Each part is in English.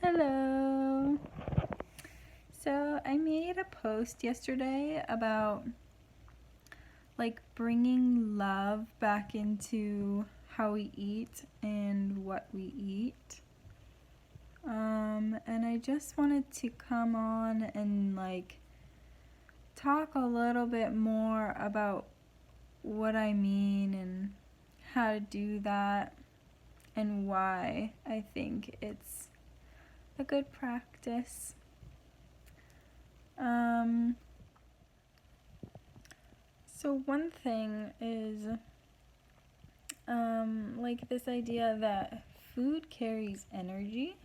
Hello. So I made a post yesterday about bringing love back into how we eat and what we eat. And I just wanted to come on and talk a little bit more about what I mean and how to do that and why I think it's a good practice. So one thing is this idea that food carries energy.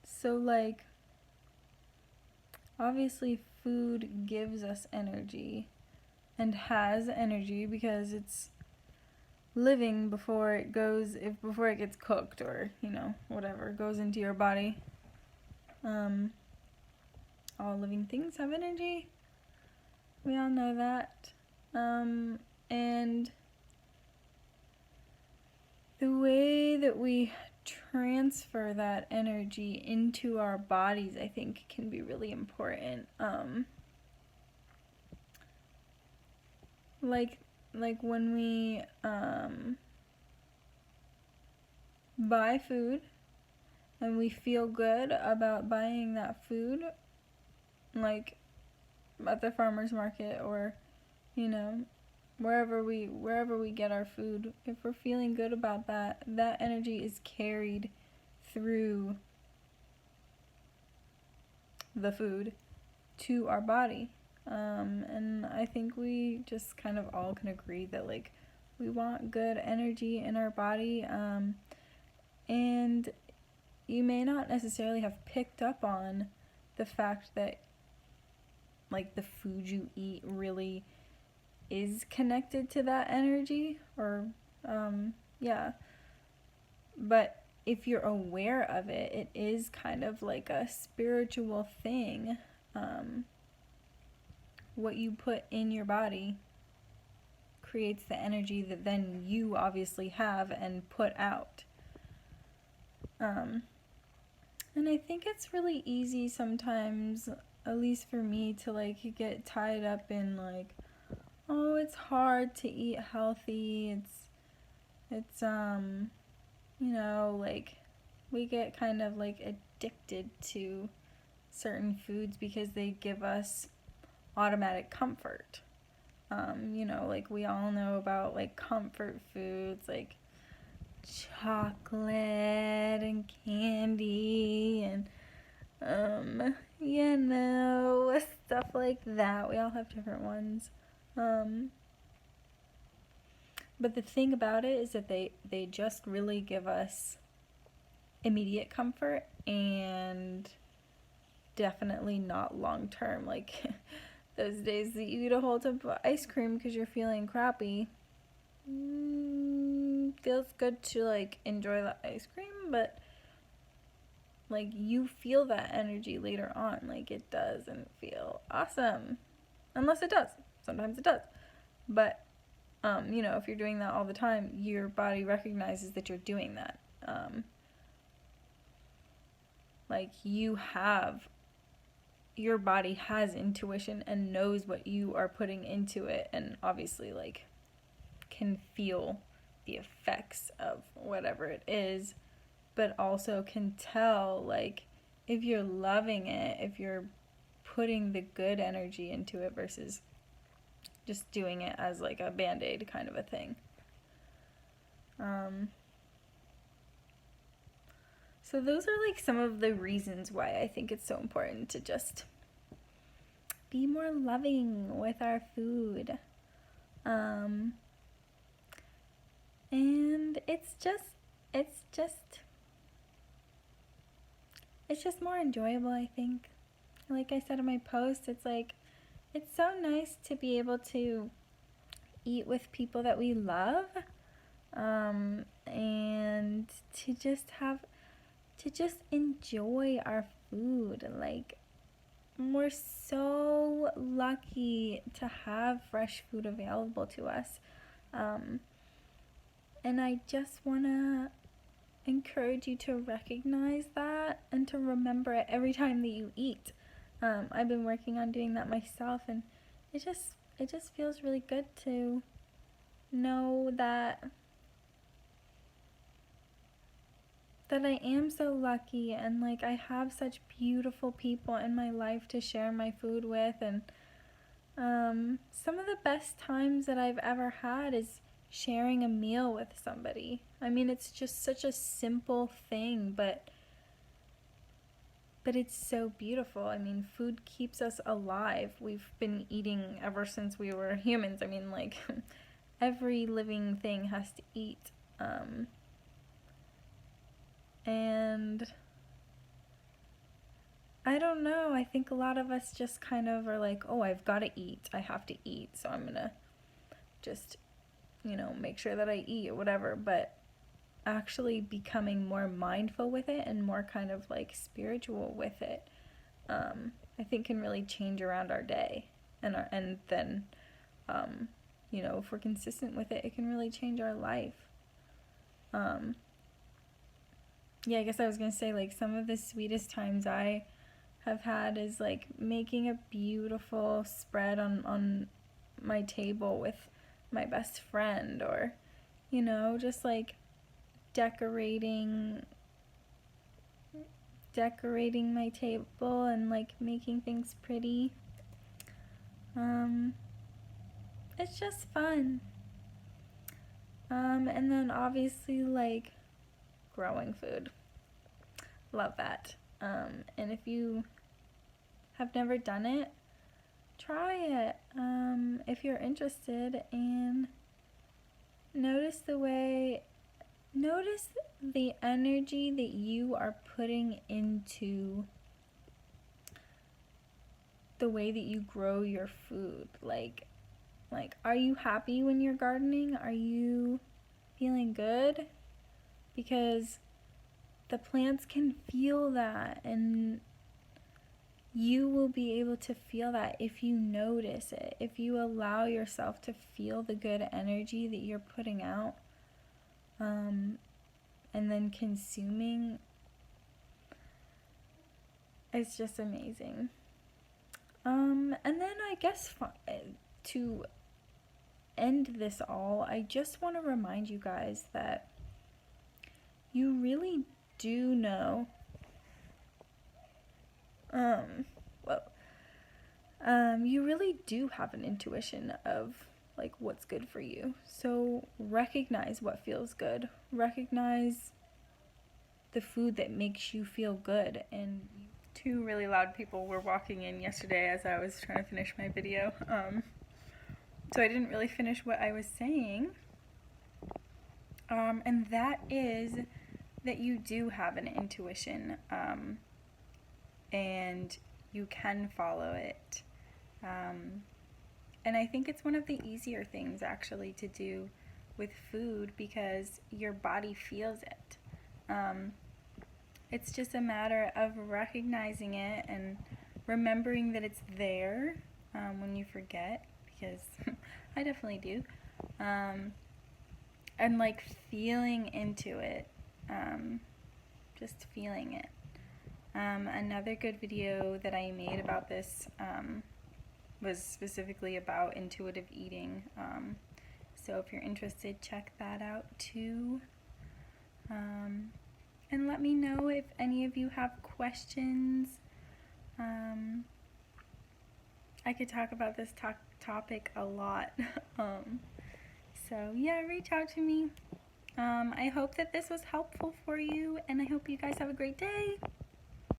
So obviously food gives us energy and has energy because it's living before it gets cooked or whatever goes into your body. All living things have energy. We all know that. And the way that we transfer that energy into our bodies, I think, can be really important. Like when we buy food and we feel good about buying that food, like at the farmer's market or wherever we get our food, if we're feeling good about that energy is carried through the food to our body. And I think we just kind of all can agree that we want good energy in our body. And you may not necessarily have picked up on the fact that the food you eat really is connected to that energy, or but if you're aware of it, it is kind of like a spiritual thing. What you put in your body creates the energy that then you obviously have and put out. And I think it's really easy sometimes, at least for me, to get tied up in oh, it's hard to eat healthy. It's we get kind of addicted to certain foods because they give us automatic comfort. We all know about comfort foods like chocolate and candy and stuff like that. We all have different ones. But the thing about it is that they just really give us immediate comfort and definitely not long term. Those days that you eat a whole tub of ice cream because you're feeling crappy, feels good to enjoy the ice cream, but you feel that energy later on. It doesn't feel awesome, unless it does. Sometimes it does, but if you're doing that all the time, your body recognizes that you're doing that. Your body has intuition and knows what you are putting into it, and obviously can feel the effects of whatever it is, but also can tell if you're loving it, if you're putting the good energy into it versus just doing it as a band-aid kind of a thing. So those are some of the reasons why I think it's so important to just be more loving with our food. And it's just more enjoyable, I think. Like I said in my post, it's so nice to be able to eat with people that we love, and to just enjoy our food. We're so lucky to have fresh food available to us, and I just want to encourage you to recognize that and to remember it every time that you eat. I've been working on doing that myself, and it just feels really good to know that I am so lucky, and like I have such beautiful people in my life to share my food with. And some of the best times that I've ever had is sharing a meal with somebody. I mean, it's just such a simple thing, but it's so beautiful. I mean, food keeps us alive. We've been eating ever since we were humans. I mean, like, every living thing has to eat. And I don't know. I think a lot of us just kind of are like, oh, I've got to eat. I have to eat. So I'm going to just, make sure that I eat or whatever. But actually becoming more mindful with it and more kind of like spiritual with it, I think can really change around our day. And then, if we're consistent with it, it can really change our life. Yeah, I guess I was going to say, like, some of the sweetest times I have had is, like, making a beautiful spread on my table with my best friend, or, just, like, decorating my table and, like, making things pretty. It's just fun. And then, obviously, like, growing food. Love that. And if you have never done it, try it. If you're interested, and notice the energy that you are putting into the way that you grow your food. Like, are you happy when you're gardening? Are you feeling good? Because the plants can feel that, and you will be able to feel that if you notice it, if you allow yourself to feel the good energy that you're putting out, and then consuming. It's just amazing. And then I guess to end this all, I just want to remind you guys that you really do know, you really do have an intuition of like what's good for you. So recognize what feels good. Recognize the food that makes you feel good. And two really loud people were walking in yesterday as I was trying to finish my video. So I didn't really finish what I was saying. And that is that you do have an intuition, and you can follow it. And I think it's one of the easier things actually to do with food, because your body feels it. It's just a matter of recognizing it and remembering that it's there when you forget, because I definitely do. And like feeling into it, just feeling it. Another good video that I made about this was specifically about intuitive eating. So if you're interested, check that out too. And let me know if any of you have questions. I could talk about this topic a lot. So yeah, reach out to me. I hope that this was helpful for you, and I hope you guys have a great day.